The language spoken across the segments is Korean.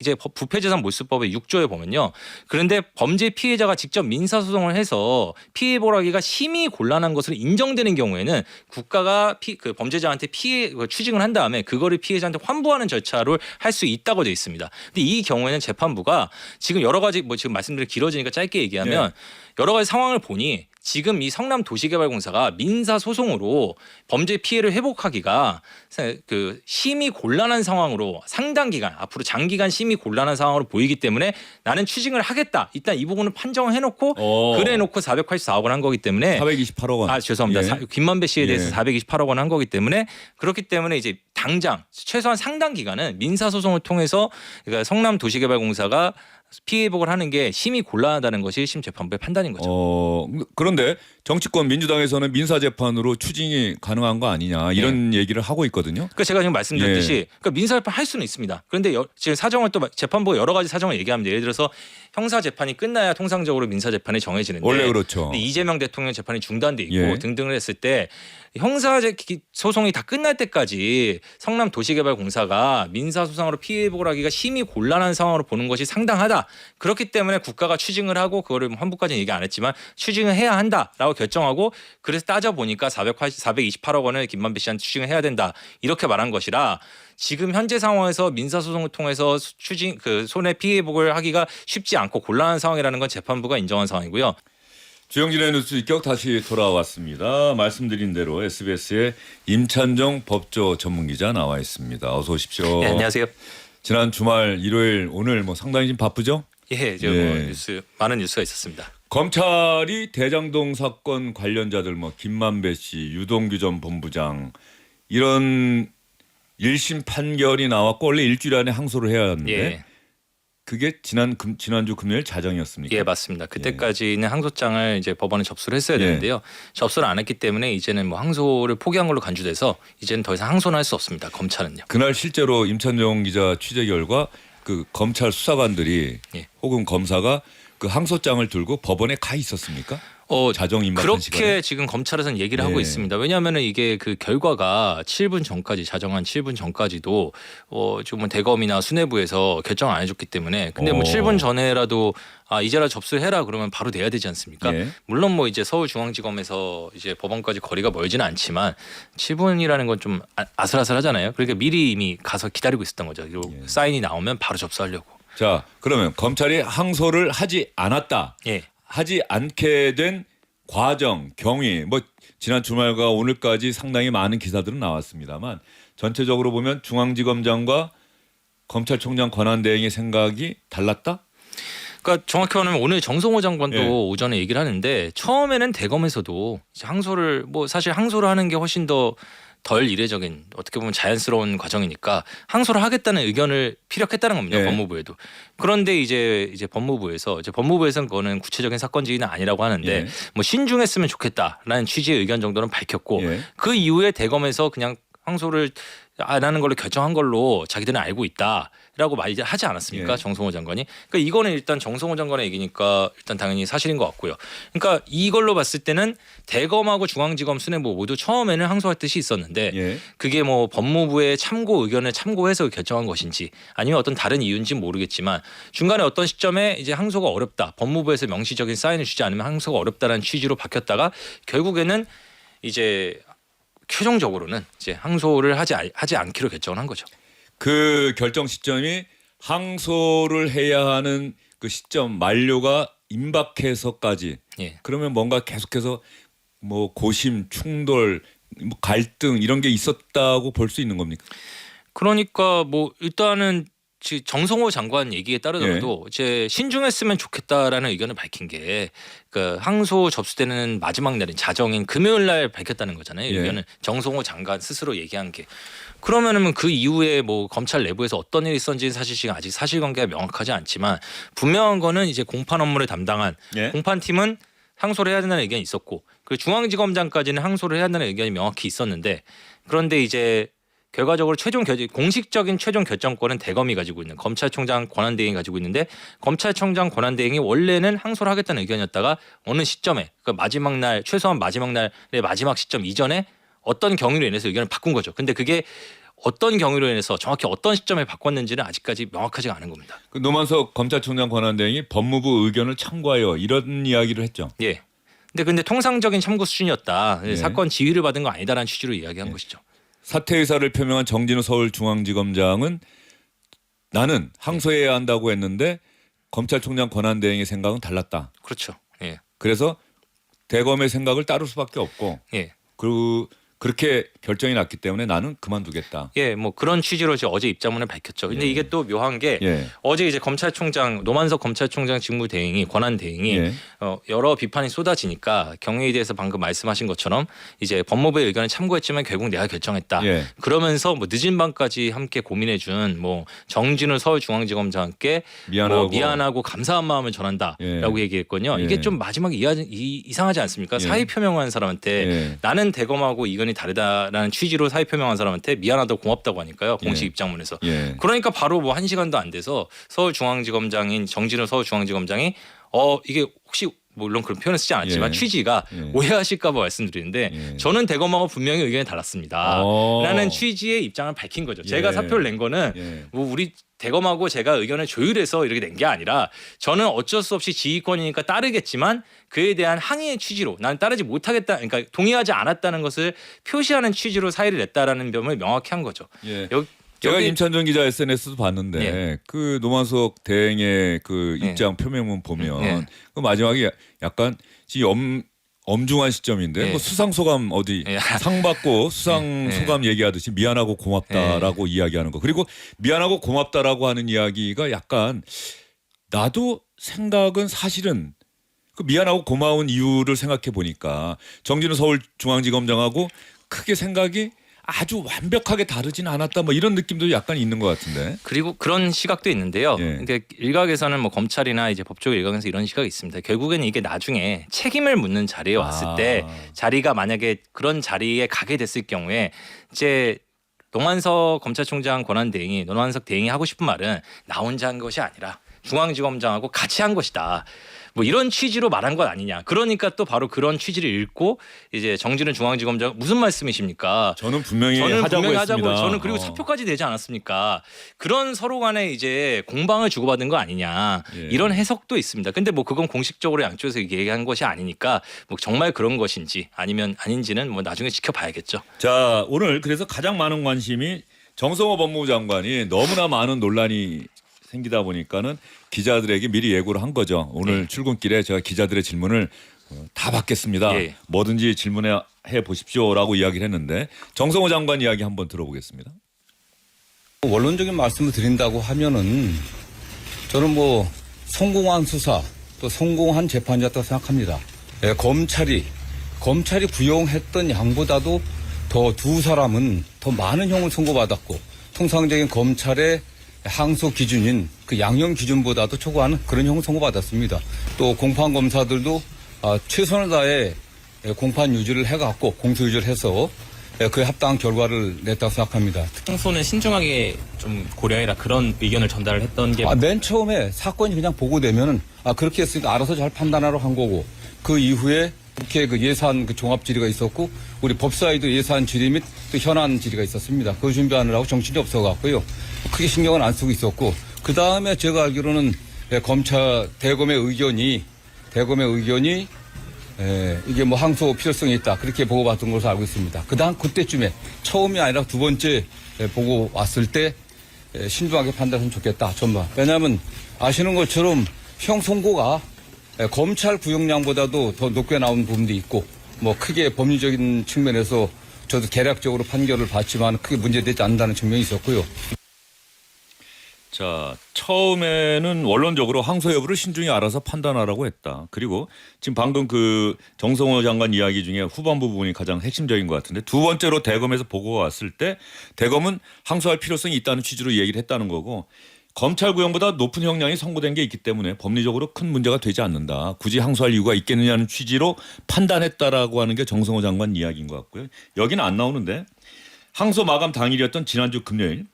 이제 부패재산 몰수법의 6조에 보면요. 그런데 범죄 피해자가 직접 민사소송을 해서 피해 보라기가 심히 곤란한 것으로 인정되는 경우에는 국가가 그 범죄자한테 피해 추징을 한 다음에 그거를 피해자한테 환부하는 절차를 할 수 있다고 되어 있습니다. 근데 이 경우에는 재판부가 지금 여러 가지 뭐 지금 말씀드린 길어지니까 짧게 얘기하면 여러 가지 상황을 보니 지금 이 성남도시개발공사가 민사소송으로 범죄 피해를 회복하기가 그 심히 곤란한 상황으로 상당 기간 앞으로 장기간 심히 곤란한 상황으로 보이기 때문에 나는 추징을 하겠다. 일단 이 부분을 판정을 해놓고 그래놓고 484억 원 한 거기 때문에 428억 원. 아 죄송합니다. 김만배 씨에 대해서 428억 원 한 거기 때문에 그렇기 때문에 이제 당장 최소한 상당 기간은 민사소송을 통해서 그러니까 성남도시개발공사가 피해 회복을 하는 게 심히 곤란하다는 것이 1심 재판부의 판단인 거죠. 그런데 정치권 민주당에서는 민사재판으로 추징이 가능한 거 아니냐 이런 얘기를 하고 있거든요. 그러니까 제가 지금 말씀드렸듯이 그러니까 민사재판 할 수는 있습니다. 그런데 지금 사정을 또 재판부가 여러 가지 사정을 얘기하면 예를 들어서 형사재판이 끝나야 통상적으로 민사재판이 정해지는데 원래 그렇죠. 근데 이재명 대통령 재판이 중단돼 있고 등등을 했을 때 형사 소송이 다 끝날 때까지 성남도시개발공사가 민사소송으로 피해 회복을 하기가 심히 곤란한 상황으로 보는 것이 상당하다. 그렇기 때문에 국가가 추징을 하고 그거를 환부까지는 얘기 안 했지만 추징을 해야 한다라고 결정하고 그래서 따져보니까 428억 원을 김만배 씨한테 추징을 해야 된다. 이렇게 말한 것이라 지금 현재 상황에서 민사소송을 통해서 추징 그 손해 피해 회복을 하기가 쉽지 않고 곤란한 상황이라는 건 재판부가 인정한 상황이고요. 주영진의 뉴스 입격 다시 돌아왔습니다. 말씀드린 대로 SBS의 임찬정 법조 전문기자 나와 있습니다. 어서 오십시오. 네, 안녕하세요. 지난 주말 일요일 오늘 뭐 상당히 좀 바쁘죠? 예, 저 뭐 뉴스 많은 뉴스가 있었습니다. 검찰이 대장동 사건 관련자들 뭐 김만배 씨, 유동규 전 본부장 이런 1심 판결이 나왔고 원래 일주일 안에 항소를 해야 하는데 그게 지난주 금요일 자정이었습니까? 예, 맞습니다. 그때까지는 항소장을 이제 법원에 접수를 했어야 되는데요. 접수를 안 했기 때문에 이제는 뭐 항소를 포기한 걸로 간주돼서 이제는 더 이상 항소는 할 수 없습니다. 검찰은요. 그날 실제로 임찬정 기자 취재 결과 그 검찰 수사관들이 혹은 검사가 그 항소장을 들고 법원에 가 있었습니까? 자정 임박한 그렇게 시간에? 지금 검찰에서는 얘기를 하고 있습니다. 왜냐하면은 이게 그 결과가 7분 전까지 자정한 7분 전까지도 지금 대검이나 수뇌부에서 결정 안 해줬기 때문에 근데 뭐 7분 전에라도 이제라도 접수를 해라 그러면 바로 내야 되지 않습니까? 물론 뭐 이제 서울중앙지검에서 이제 법원까지 거리가 멀지는 않지만 7분이라는 건 좀 아슬아슬하잖아요. 그러니까 미리 이미 가서 기다리고 있었던 거죠. 그리고 사인이 나오면 바로 접수하려고. 자, 그러면 검찰이 항소를 하지 않았다. 하지 않게 된 과정, 경위 뭐 지난 주말과 오늘까지 상당히 많은 기사들은 나왔습니다만 전체적으로 보면 중앙지검장과 검찰총장 권한대행의 생각이 달랐다? 그러니까 정확히 말하면 오늘 정성호 장관도 오전에 얘기를 하는데 처음에는 대검에서도 항소를 뭐 사실 항소를 하는 게 훨씬 덜 이례적인 어떻게 보면 자연스러운 과정이니까 항소를 하겠다는 의견을 피력했다는 겁니다. 법무부에도. 그런데 이제 법무부에서는 그거는 구체적인 사건지는 아니라고 하는데 뭐 신중했으면 좋겠다라는 취지의 의견 정도는 밝혔고 그 이후에 대검에서 그냥 항소를 안 하는 걸로 결정한 걸로 자기들은 알고 있다라고 말하지 않았습니까? 정성호 장관이. 그러니까 이거는 일단 정성호 장관의 얘기니까 일단 당연히 사실인 것 같고요. 그러니까 이걸로 봤을 때는 대검하고 중앙지검 수뇌부 모두 처음에는 항소할 뜻이 있었는데 그게 뭐 법무부의 참고 의견을 참고해서 결정한 것인지 아니면 어떤 다른 이유인지는 모르겠지만 중간에 어떤 시점에 이제 항소가 어렵다. 법무부에서 명시적인 사인을 주지 않으면 항소가 어렵다는 취지로 바뀌었다가 결국에는 이제 최종적으로는 이제 항소를 하지 않기로 결정을 한 거죠. 그 결정 시점이 항소를 해야 하는 그 시점 만료가 임박해서까지 그러면 뭔가 계속해서 뭐 고심, 충돌, 뭐 갈등 이런 게 있었다고 볼 수 있는 겁니까? 그러니까 뭐 일단은 정성호 장관 얘기에 따르더라도 이제 신중했으면 좋겠다라는 의견을 밝힌 게 그 항소 접수되는 마지막 날인 자정인 금요일 날 밝혔다는 거잖아요. 의견을 정성호 장관 스스로 얘기한 게. 그러면은 그 이후에 뭐 검찰 내부에서 어떤 일이 있었는지는 사실 지금 아직 사실관계가 명확하지 않지만 분명한 거는 이제 공판 업무를 담당한 공판팀은 항소를 해야 된다는 의견이 있었고 그 중앙지검장까지는 항소를 해야 한다는 의견이 명확히 있었는데 그런데 이제 결과적으로 공식적인 최종 결정권은 대검이 가지고 있는 검찰총장 권한대행이 가지고 있는데 검찰총장 권한대행이 원래는 항소를 하겠다는 의견이었다가 어느 시점에 그 마지막 날 최소한 마지막 날의 마지막 시점 이전에 어떤 경위로 인해서 의견을 바꾼 거죠. 근데 그게 어떤 경위로 인해서 정확히 어떤 시점에 바꿨는지는 아직까지 명확하지가 않은 겁니다. 그 노만석 검찰총장 권한대행이 법무부 의견을 참고하여 이런 이야기를 했죠. 예. 근데 통상적인 참고 수준이었다. 예. 사건 지휘를 받은 거 아니다라는 취지로 이야기한 것이죠. 사퇴 의사를 표명한 정진우 서울중앙지검장은 나는 항소해야 한다고 했는데 검찰총장 권한대행의 생각은 달랐다. 그렇죠. 예. 그래서 대검의 생각을 따를 수밖에 없고 예. 그렇게 결정이 났기 때문에 나는 그만두겠다. 예, 뭐 그런 취지로 이제 어제 입장문을 밝혔죠. 근데 예. 이게 또 묘한 게 예. 어제 이제 검찰총장 노만석 검찰총장 직무대행이 권한대행이 예. 여러 비판이 쏟아지니까 경위에 대해서 방금 말씀하신 것처럼 이제 법무부의 의견을 참고했지만 결국 내가 결정했다. 예. 그러면서 뭐 늦은 밤까지 함께 고민해준 뭐 정진우 서울중앙지검장께 미안하고 감사한 마음을 전한다라고 예. 얘기했거든요. 예. 이게 좀 마지막에 이상하지 않습니까? 예. 사의 표명한 사람한테 예. 나는 대검하고 이견이 다르다라는 취지로 사의 표명한 사람한테 미안하다고 고맙다고 하니까요. 공식 예. 입장문에서. 예. 그러니까 바로 뭐 1시간도 안 돼서 서울중앙지검장인 정진우 서울중앙지검장이 이게 혹시 물론 그런 표현을 쓰지 않았지만 예. 취지가 예. 오해하실까 봐 말씀드리는데 예. 저는 대검하고 분명히 의견이 달랐습니다. 라는 취지의 입장을 밝힌 거죠. 제가 예. 사표를 낸 거는 예. 뭐 우리 대검하고 제가 의견을 조율해서 이렇게 낸 게 아니라 저는 어쩔 수 없이 지휘권이니까 따르겠지만 그에 대한 항의의 취지로 나는 따르지 못하겠다, 그러니까 동의하지 않았다는 것을 표시하는 취지로 사의를 냈다라는 점을 명확히 한 거죠. 예. 여기 제가 임찬종 기자 SNS도 봤는데 예. 그 노만석 대행의 그 예. 입장 표명문 보면 예. 그 마지막에 약간 엄중한 시점인데 예. 뭐 수상 소감 어디 예. 상 받고 수상 예. 소감 얘기하듯이 미안하고 고맙다라고 이야기하는 거. 그리고 미안하고 고맙다라고 하는 이야기가 약간 나도 생각은 사실은 그 미안하고 고마운 이유를 생각해 보니까 정진우 서울중앙지검장하고 크게 생각이 아주 완벽하게 다르지는 않았다 뭐 이런 느낌도 약간 있는 것 같은데. 그리고 그런 시각도 있는데요. 예. 그러니까 일각에서는 뭐 검찰이나 이제 법조 일각에서 이런 시각이 있습니다. 결국에는 이게 나중에 책임을 묻는 자리에 왔을 때 자리가 만약에 그런 자리에 가게 됐을 경우에 이제 노만석 검찰총장 권한대행이 노만석 대행이 하고 싶은 말은 나 혼자 한 것이 아니라 중앙지검장하고 같이 한 것이다. 뭐 이런 취지로 말한 것 아니냐. 그러니까 또 바로 그런 취지를 읽고 이제 정진우 중앙지검장 무슨 말씀이십니까? 저는 분명히 하자고 분명히 했습니다. 저는 그리고 사표까지 되지 않았습니까? 그런 서로 간에 이제 공방을 주고받은 거 아니냐. 예. 이런 해석도 있습니다. 근데 뭐 그건 공식적으로 양쪽에서 얘기한 것이 아니니까 뭐 정말 그런 것인지 아니면 아닌지는 뭐 나중에 지켜봐야겠죠. 자, 오늘 그래서 가장 많은 관심이 정성호 법무부 장관이 너무나 많은 논란이 생기다 보니까는 기자들에게 미리 예고를 한 거죠. 오늘 네. 출근길에 제가 기자들의 질문을 다 받겠습니다. 예. 뭐든지 질문해 보십시오라고 이야기를 했는데 정성호 장관 이야기 한번 들어보겠습니다. 원론적인 말씀을 드린다고 하면은 저는 뭐 성공한 수사 또 성공한 재판이었다고 생각합니다. 예, 검찰이 구형했던 양보다도 더 두 사람은 더 많은 형을 선고받았고 통상적인 검찰의 항소 기준인 그 양형 기준보다도 초과하는 그런 형을 선고받았습니다. 또 공판 검사들도 최선을 다해 공판 유지를 해갖고 공소 유지를 해서 그에 합당한 결과를 냈다고 생각합니다. 항소는 신중하게 좀 고려해라 그런 의견을 전달을 했던 게 맨 처음에 사건이 그냥 보고되면은 그렇게 했으니까 알아서 잘 판단하러 한 거고 그 이후에 국회 그 예산 그 종합 질의가 있었고 우리 법사위도 예산 질의 및 또 현안 질의가 있었습니다. 그거 준비하느라고 정신이 없어갖고요. 크게 신경은 안 쓰고 있었고 그 다음에 제가 알기로는 대검의 의견이 이게 뭐 항소 필요성이 있다 그렇게 보고받은 것으로 알고 있습니다. 그다음 그때쯤에 처음이 아니라 두 번째 보고 왔을 때 신중하게 판단하면 좋겠다. 전반. 왜냐하면 아시는 것처럼 형 선고가 검찰 구형량보다도 더 높게 나온 부분도 있고 뭐 크게 법리적인 측면에서 저도 개략적으로 판결을 받지만 크게 문제되지 않는다는 측면이 있었고요. 자, 처음에는 원론적으로 항소 여부를 신중히 알아서 판단하라고 했다. 그리고 지금 방금 그 정성호 장관 이야기 중에 후반부 부분이 가장 핵심적인 것 같은데 두 번째로 대검에서 보고가 왔을 때 대검은 항소할 필요성이 있다는 취지로 얘기를 했다는 거고 검찰 구형보다 높은 형량이 선고된 게 있기 때문에 법리적으로 큰 문제가 되지 않는다. 굳이 항소할 이유가 있겠느냐는 취지로 판단했다라고 하는 게 정성호 장관 이야기인 것 같고요. 여기는 안 나오는데 항소 마감 당일이었던 지난주 금요일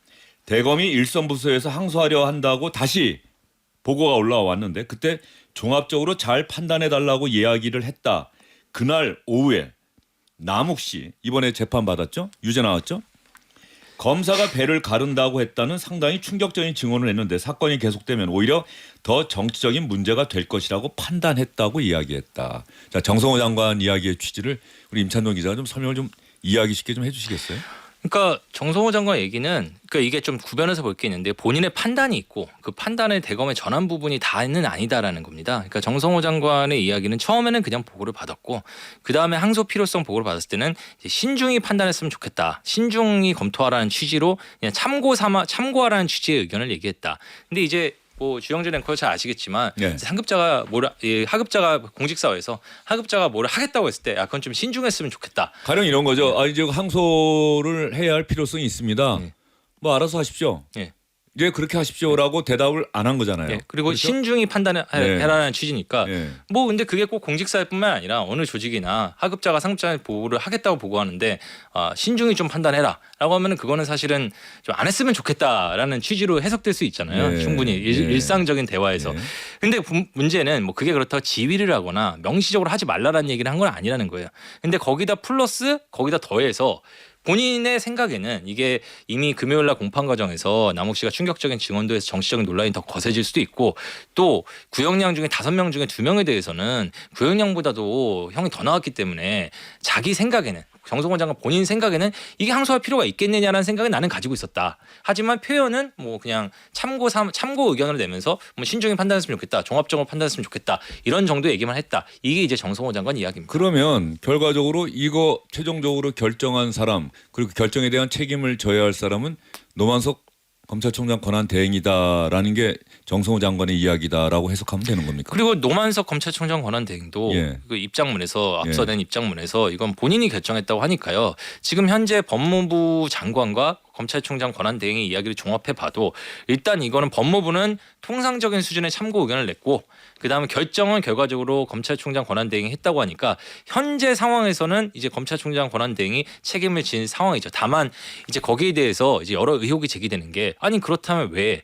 대검이 일선부서에서 항소하려 한다고 다시 보고가 올라왔는데 그때 종합적으로 잘 판단해달라고 이야기를 했다. 그날 오후에 남욱 씨 이번에 재판 받았죠? 유죄 나왔죠? 검사가 배를 가른다고 했다는 상당히 충격적인 증언을 했는데 사건이 계속되면 오히려 더 정치적인 문제가 될 것이라고 판단했다고 이야기했다. 자, 정성호 장관 이야기의 취지를 우리 임찬동 기자가 좀 설명을 좀 이해하기 쉽게 좀 해주시겠어요? 그러니까 정성호 장관 얘기는 그러니까 이게 좀 구별해서 볼 게 있는데 본인의 판단이 있고 그 판단을 대검에 전한 부분이 다는 아니다라는 겁니다. 그러니까 정성호 장관의 이야기는 처음에는 그냥 보고를 받았고 그 다음에 항소 필요성 보고를 받았을 때는 이제 신중히 판단했으면 좋겠다. 신중히 검토하라는 취지로 그냥 참고하라는 취지의 의견을 얘기했다. 근데 이제 뭐 주영진 앵커 잘 아시겠지만 네. 하급자가 공직사회에서 하급자가 뭐를 하겠다고 했을 때 그건 좀 신중했으면 좋겠다. 가령 이런 거죠. 이제 항소를 해야 할 필요성이 있습니다. 네. 뭐 알아서 하십시오. 네. 이제 그렇게 하십시오라고 대답을 안 한 거잖아요. 네. 그리고 그렇죠? 신중히 판단해라는 취지니까 네. 뭐 근데 그게 꼭 공직사회뿐만 아니라 어느 조직이나 하급자가 상급자의 보호를 하겠다고 보고하는데 신중히 좀 판단해라라고 하면은 그거는 사실은 좀 안 했으면 좋겠다라는 취지로 해석될 수 있잖아요. 네. 충분히 일상적인 대화에서. 네. 근데 문제는 뭐 그게 그렇다고 지휘를 하거나 명시적으로 하지 말라라는 얘기를 한 건 아니라는 거예요. 근데 거기다 플러스 거기다 더해서 본인의 생각에는 이게 이미 금요일 날 공판 과정에서 남욱 씨가 충격적인 증언도 해서 정치적인 논란이 더 거세질 수도 있고 또 구형량 중에 5명 중에 2명에 대해서는 구형량보다도 형이 더 나왔기 때문에 자기 생각에는 정성호 장관 본인 생각에는 이게 항소할 필요가 있겠느냐라는 생각은 나는 가지고 있었다. 하지만 표현은 뭐 그냥 참고 의견을 내면서 뭐 신중히 판단했으면 좋겠다. 종합적으로 판단했으면 좋겠다. 이런 정도 얘기만 했다. 이게 이제 정성호 장관 이야기입니다. 그러면 결과적으로 이거 최종적으로 결정한 사람 그리고 결정에 대한 책임을 져야 할 사람은 노만석 검찰총장 권한 대행이다라는 게 정성호 장관의 이야기다라고 해석하면 되는 겁니까? 그리고 노만석 검찰총장 권한 대행도 예. 그 입장문에서 앞서 낸 입장문에서 이건 본인이 결정했다고 하니까요. 지금 현재 법무부 장관과 검찰총장 권한 대행의 이야기를 종합해 봐도 일단 이거는 법무부는 통상적인 수준의 참고 의견을 냈고 그다음에 결정은 결과적으로 검찰총장 권한 대행이 했다고 하니까 현재 상황에서는 이제 검찰총장 권한 대행이 책임을 진 상황이죠. 다만 이제 거기에 대해서 이제 여러 의혹이 제기되는 게 아니 그렇다면 왜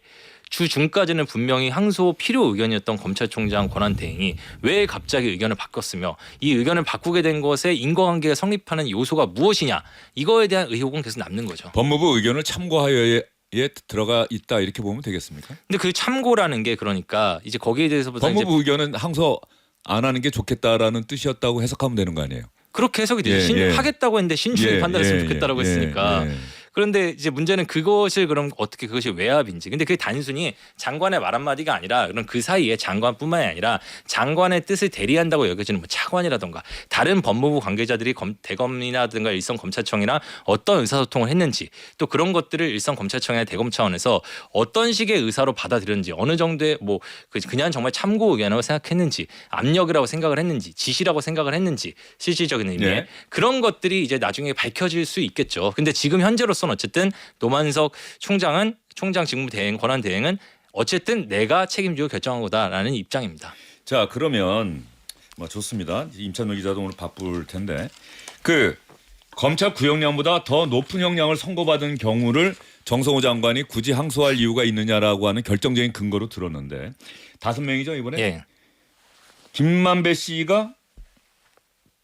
주중까지는 분명히 항소 필요 의견이었던 검찰총장 권한 대행이 왜 갑자기 의견을 바꿨으며 이 의견을 바꾸게 된 것에 인과관계가 성립하는 요소가 무엇이냐 이거에 대한 의혹은 계속 남는 거죠. 법무부 의견을 참고하여에 들어가 있다 이렇게 보면 되겠습니까? 근데 그 참고라는 게 그러니까 이제 거기에 대해서부터 법무부 의견은 항소 안 하는 게 좋겠다라는 뜻이었다고 해석하면 되는 거 아니에요? 그렇게 해석이 되죠. 하겠다고 했는데 신중히 판단했으면 좋겠다라고 했으니까. 그런데 이제 문제는 그것을 그럼 어떻게 그것이 외압인지. 근데 그게 단순히 장관의 말 한마디가 아니라 그럼 그 사이에 장관뿐만이 아니라 장관의 뜻을 대리한다고 여겨지는 뭐 차관이라든가 다른 법무부 관계자들이 대검이라든가 일선 검찰청이나 어떤 의사소통을 했는지 또 그런 것들을 일선 검찰청이나 대검 차원에서 어떤 식의 의사로 받아들였는지 어느 정도의 뭐 그냥 정말 참고 의견이라고 생각했는지 압력이라고 생각을 했는지 지시라고 생각을 했는지 실질적인 의미에 네. 그런 것들이 이제 나중에 밝혀질 수 있겠죠. 근데 지금 현재로서는 어쨌든 노만석 총장 직무 대행 권한 대행은 어쨌든 내가 책임지고 결정한 거다라는 입장입니다. 자 그러면 뭐 좋습니다. 임찬호 기자도 오늘 바쁠 텐데 그 검찰 구형량보다 더 높은 형량을 선고받은 경우를 정성호 장관이 굳이 항소할 이유가 있느냐라고 하는 결정적인 근거로 들었는데 5명이죠 이번에. 예. 김만배 씨가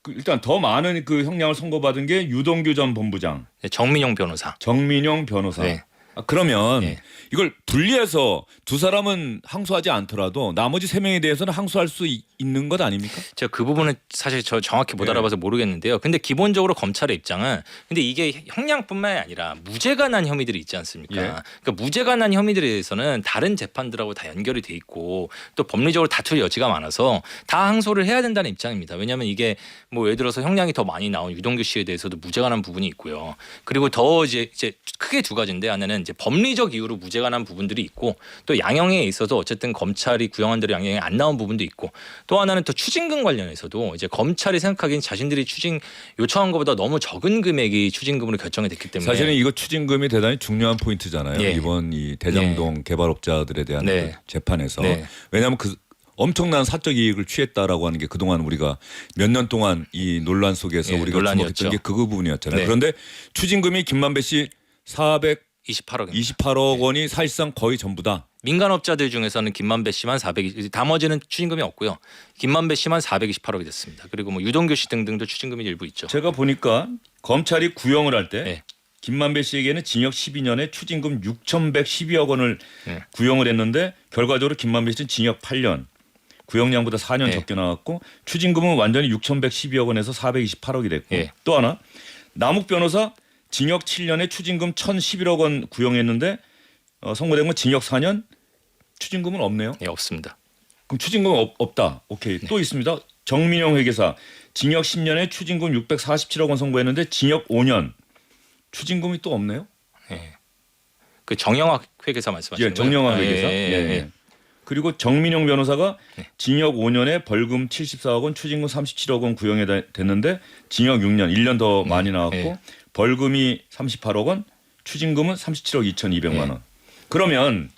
일단 더 많은 그 형량을 선고받은 게 유동규 전 본부장, 정민용 변호사. 정민용 변호사. 네. 그러면 네. 이걸 분리해서 두 사람은 항소하지 않더라도 나머지 3명에 대해서는 항소할 수 있는 것 아닙니까? 제가 그 부분은 사실 저 정확히 못 네. 알아봐서 모르겠는데요. 근데 기본적으로 검찰의 입장은 근데 이게 형량뿐만이 아니라 무죄가 난 혐의들이 있지 않습니까? 예. 그러니까 무죄가 난 혐의들에 대해서는 다른 재판들하고 다 연결이 돼 있고 또 법리적으로 다툴 여지가 많아서 다 항소를 해야 된다는 입장입니다. 왜냐하면 이게 뭐 예를 들어서 형량이 더 많이 나온 유동규 씨에 대해서도 무죄가 난 부분이 있고요. 그리고 더 이제 크게 두 가지인데 하나는 이제 법리적 이유로 무죄가 난 부분들이 있고 또 양형에 있어서 어쨌든 검찰이 구형한 대로 양형이 안 나온 부분도 있고 또 하나는 또 추징금 관련해서도 이제 검찰이 생각하기엔 자신들이 추징 요청한 것보다 너무 적은 금액이 추징금으로 결정이 됐기 때문에 사실은 이거 추징금이 대단히 중요한 포인트잖아요. 예. 이번 이 대장동 개발업자들에 대한 네. 그 재판에서 네. 왜냐하면 그 엄청난 사적 이익을 취했다라고 하는 게 그동안 우리가 몇 년 동안 이 논란 속에서 예, 우리가 논란이었죠. 주목했던 게 그 부분이었잖아요. 네. 그런데 추징금이 김만배 씨 28억. 428억 원이 사실상 거의 전부다. 민간업자들 중에서는 김만배 씨만 400, 나머지는 추징금이 없고요. 김만배 씨만 428억이 됐습니다. 그리고 뭐 유동규 씨 등등도 추징금이 일부 있죠. 제가 보니까 검찰이 구형을 할 때 네. 김만배 씨에게는 징역 12년에 추징금 6,112억 원을 네. 구형을 했는데 결과적으로 김만배 씨는 징역 8년. 구형량보다 4년 네. 적게 나왔고 추징금은 완전히 6,112억 원에서 428억이 됐고 네. 또 하나 남욱 변호사 징역 7년에 추징금 1,011억 원 구형했는데 선고된 건 징역 4년 추징금은 없네요. 예, 없습니다. 그럼 추징금은 없다. 오케이. 또 있습니다. 정민영 회계사 징역 10년에 추징금 647억 원 선고했는데 징역 5년 추징금이 또 없네요. 예. 그 정영학 회계사 말씀하시는 예, 정영학 거예요? 회계사. 예, 예, 예, 예. 예. 그리고 정민용 변호사가 징역 5년에 벌금 74억 원, 추징금 37억 원 구형이 됐는데 징역 6년, 1년 더 많이 나왔고 예. 벌금이 38억 원, 추징금은 37억 2,200만 원. 그러면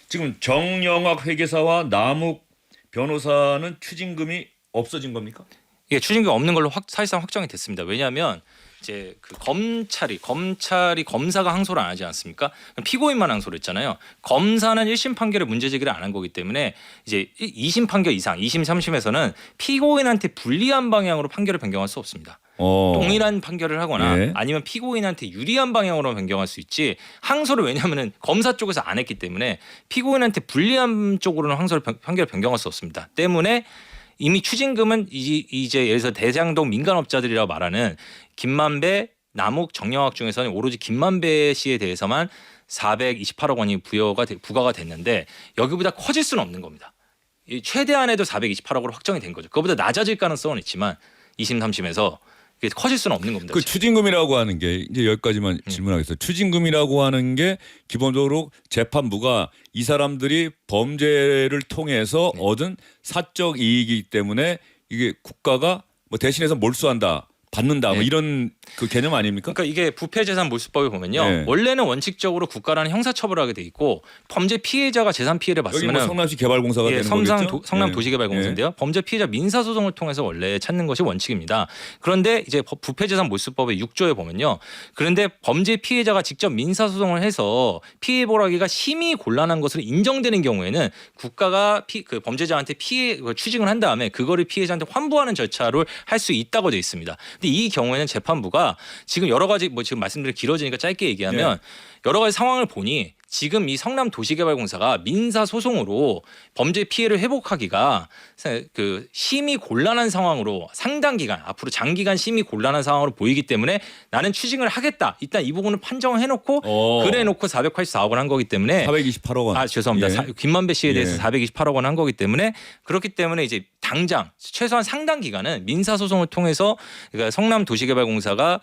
지금 정영학 회계사와 남욱 변호사는 추징금이 없어진 겁니까? 예, 추징금 없는 걸로 사실상 확정이 됐습니다. 왜냐하면 이제 그 검찰이 검사가 항소를 안 하지 않습니까? 피고인만 항소를 했잖아요. 검사는 1심 판결에 문제 제기를 안 한 거기 때문에 이제 2심 판결 이상, 2심, 3심에서는 피고인한테 불리한 방향으로 판결을 변경할 수 없습니다. 동일한 판결을 하거나 예. 아니면 피고인한테 유리한 방향으로 변경할 수 있지 항소를 왜냐하면 검사 쪽에서 안 했기 때문에 피고인한테 불리한 쪽으로는 판결을 변경할 수 없습니다. 때문에 이미 추징금은 이제 예를 들어서 대장동 민간업자들이라고 말하는 김만배, 남욱, 정영학 중에서는 오로지 김만배 씨에 대해서만 428억 원이 부과가 됐는데 여기보다 커질 수는 없는 겁니다. 최대한에도 428억으로 확정이 된 거죠. 그거보다 낮아질 가능성은 있지만 2심, 3심에서 커질 수는 없는 겁니다. 그 추징금이라고 하는 게 이제 여기까지만 질문하겠어요. 추징금이라고 하는 게 기본적으로 재판부가 이 사람들이 범죄를 통해서 얻은 사적 이익이기 때문에 이게 국가가 뭐 대신해서 몰수한다. 받는다 뭐 이런 그 개념 아닙니까? 그러니까 이게 부패재산 몰수법에 보면요. 네. 원래는 원칙적으로 국가라는 형사처벌을 하게 돼 있고 범죄 피해자가 재산 피해를 여기 뭐 봤으면 성남시 개발공사가 되는 거겠죠? 성남 도시개발공사인데요. 범죄 피해자 민사소송을 통해서 원래 찾는 것이 원칙입니다. 그런데 이제 부패재산 몰수법의 6조에 보면요. 그런데 범죄 피해자가 직접 민사소송을 해서 피해 보라기가 심히 곤란한 것으로 인정되는 경우에는 국가가 그 범죄자한테 추징을 한 다음에 그거를 피해자한테 환부하는 절차를 할 수 있다고 돼 있습니다. 근데 이 경우에는 재판부가 지금 여러 가지 뭐 지금 말씀드린 길어지니까 짧게 얘기하면 여러 가지 상황을 보니 지금 이 성남 도시개발공사가 민사 소송으로 범죄 피해를 회복하기가 그 심히 곤란한 상황으로 상당 기간 앞으로 장기간 심히 곤란한 상황으로 보이기 때문에 나는 추징을 하겠다. 일단 이 부분을 판정을 해놓고 그래놓고 484억 원 한 거기 때문에 428억 원. 아 죄송합니다. 김만배 씨에 대해서 428억 원 한 거기 때문에 그렇기 때문에 이제 당장 최소한 상당 기간은 민사 소송을 통해서 그러니까 성남 도시개발공사가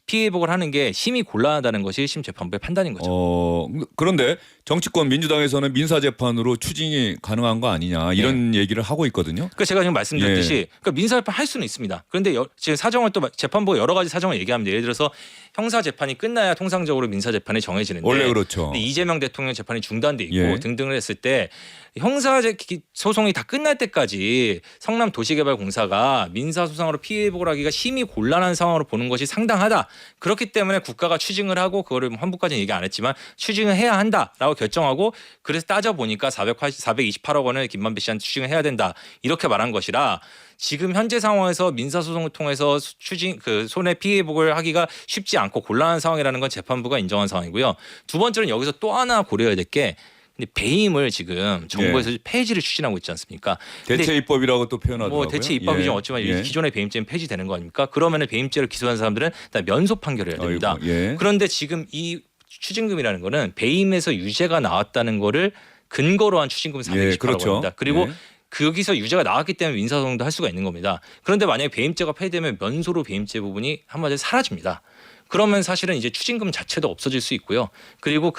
피해 회복을 하는 게 심히 곤란하다는 것이 1심 재판부의 판단인 거죠. 그런데 정치권 민주당에서는 민사 재판으로 추징이 가능한 거 아니냐 이런 얘기를 하고 있거든요. 그러니까 제가 지금 말씀드렸듯이 그러니까 민사 재판 할 수는 있습니다. 그런데 지금 사정을 또 재판부가 여러 가지 사정을 얘기합니다. 예를 들어서 형사 재판이 끝나야 통상적으로 민사 재판이 정해지는데 원래 그렇죠. 근데 이재명 대통령 재판이 중단돼 있고 등등을 했을 때 형사 소송이 다 끝날 때까지 성남 도시개발공사가 민사 소송으로 피해 회복을 하기가 심히 곤란한 상황으로 보는 것이 상당하다. 그렇기 때문에 국가가 추징을 하고 그거를 환부까지는 얘기 안 했지만 추징을 해야 한다라고 결정하고 그래서 따져 보니까 428억 원을 김만배 씨한테 추징을 해야 된다. 이렇게 말한 것이라 지금 현재 상황에서 민사 소송을 통해서 손해 피해 회복을 하기가 쉽지 않고 곤란한 상황이라는 건 재판부가 인정한 상황이고요. 두 번째는 여기서 또 하나 고려해야 될 게 근데 배임을 지금 정부에서 폐지를 추진하고 있지 않습니까? 대체 입법이라고 또 표현하더라고요. 뭐 대체 입법이 좀 없지만 기존의 배임죄는 폐지되는 거 아닙니까? 그러면은 배임죄를 기소한 사람들은 다 면소 판결을 해야 됩니다. 그런데 지금 이 추징금이라는 거는 배임에서 유죄가 나왔다는 거를 근거로 한 추징금 428억 원입니다. 그리고 거기서 유죄가 나왔기 때문에 민사소송도 할 수가 있는 겁니다. 그런데 만약에 배임죄가 폐지되면 면소로 배임죄 부분이 한마디로 사라집니다. 그러면 사실은 이제 추징금 자체도 없어질 수 있고요. 그리고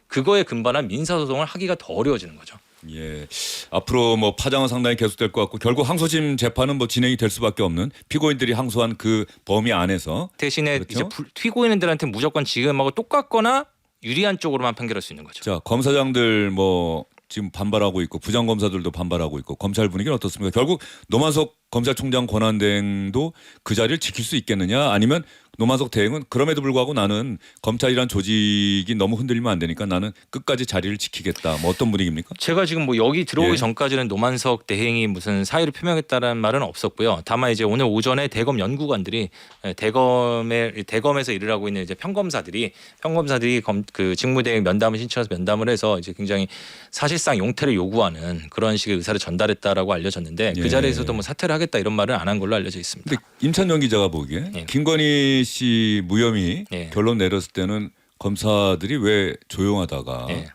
그거에 근반한 민사소송을 하기가 더 어려워지는 거죠. 예. 앞으로 뭐 파장은 상당히 계속될 것 같고 결국 항소심 재판은 뭐 진행이 될 수밖에 없는 피고인들이 항소한 그 범위 안에서 대신에 그렇죠? 이제 피고인들한테 무조건 지금하고 똑같거나 유리한 쪽으로만 판결할 수 있는 거죠. 자, 검사장들 뭐 지금 반발하고 있고 부장검사들도 반발하고 있고 검찰 분위기는 어떻습니까? 결국 노만석 검찰총장 권한대행도 그 자리를 지킬 수 있겠느냐 아니면 노만석 대행은 그럼에도 불구하고 나는 검찰이란 조직이 너무 흔들리면 안 되니까 나는 끝까지 자리를 지키겠다. 뭐 어떤 분위기입니까? 제가 지금 뭐 여기 들어오기 예. 전까지는 노만석 대행이 무슨 사의를 표명했다는 말은 없었고요. 다만 이제 오늘 오전에 대검 연구관들이 대검에서 일을 하고 있는 이제 평검사들이 그 직무대행 면담을 신청해서 면담을 해서 이제 굉장히 사실상 용퇴를 요구하는 그런 식의 의사를 전달했다라고 알려졌는데 예. 그 자리에서도 뭐 사퇴를 하겠다 이런 말은 안 한 걸로 알려져 있습니다. 근데 임찬영 기자가 보기에 예. 김건희 씨 무혐의 예. 결론 내렸을 때는 검사들이 왜 조용하다가 예.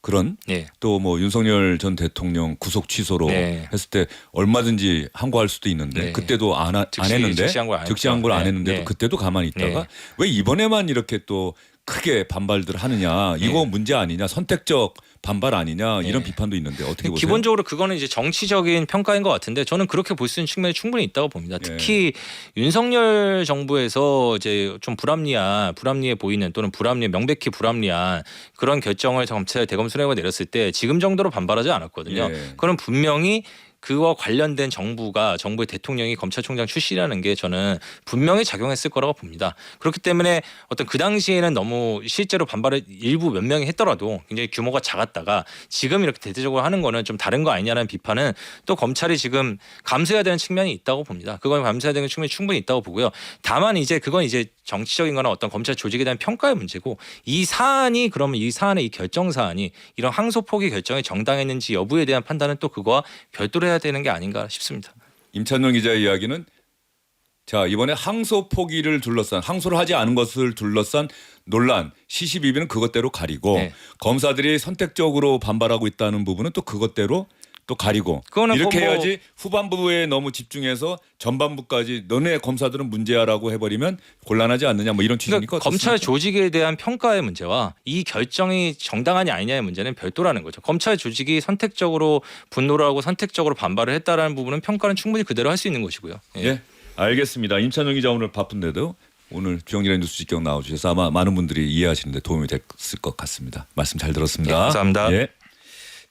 그런 예. 또 뭐 윤석열 전 대통령 구속 취소로 네. 했을 때 얼마든지 항고할 수도 있는데 네. 그때도 안 했는데 즉시 항고를 안 즉시 했죠. 항고를 안 네. 했는데도 네. 그때도 가만히 있다가 네. 왜 이번에만 이렇게 또 크게 반발들 하느냐 이거 문제 아니냐 선택적 반발 아니냐 이런 비판도 있는데 어떻게 보세요? 기본적으로 그거는 이제 정치적인 평가인 것 같은데 저는 그렇게 볼 수 있는 측면이 충분히 있다고 봅니다. 특히 윤석열 정부에서 이제 좀 불합리해 보이는 또는 명백히 불합리한 그런 결정을 검찰 대검 수뇌부가 내렸을 때 지금 정도로 반발하지 않았거든요. 예. 그럼 분명히 그와 관련된 정부의 대통령이 검찰총장 출신이라는 게 저는 분명히 작용했을 거라고 봅니다. 그렇기 때문에 어떤 그 당시에는 너무 실제로 반발을 일부 몇 명이 했더라도 굉장히 규모가 작았다가 지금 이렇게 대대적으로 하는 거는 좀 다른 거 아니냐는 비판은 또 검찰이 지금 감수해야 되는 측면이 있다고 봅니다. 그건 감수해야 되는 측면이 충분히 있다고 보고요. 다만 이제 그건 이제 정치적인 거나 어떤 검찰 조직에 대한 평가의 문제고 이 사안의 이 결정 사안이 이런 항소 포기 결정이 정당했는지 여부에 대한 판단은 또 그거와 별도로 해야 되는 게 아닌가 싶습니다. 임찬영 기자의 이야기는 자 이번에 항소 포기를 둘러싼 항소를 하지 않은 것을 둘러싼 논란 시시비비는 그것대로 가리고 네. 검사들이 선택적으로 반발하고 있다는 부분은 또 그것대로 또 가리고 그거는 이렇게 뭐 해야지 후반부에 너무 집중해서 전반부까지 너네 검사들은 문제야라고 해버리면 곤란하지 않느냐 뭐 이런 취지니까 그러니까 검찰 조직에 대한 평가의 문제와 이 결정이 정당하냐 아니냐의 문제는 별도라는 거죠. 검찰 조직이 선택적으로 분노를 하고 선택적으로 반발을 했다라는 부분은 평가는 충분히 그대로 할 수 있는 것이고요. 예. 예, 알겠습니다. 임찬영 기자 오늘 바쁜데도 오늘 주영진의 뉴스 직격 나와주셔서 아마 많은 분들이 이해하시는데 도움이 됐을 것 같습니다. 말씀 잘 들었습니다. 네, 감사합니다. 예.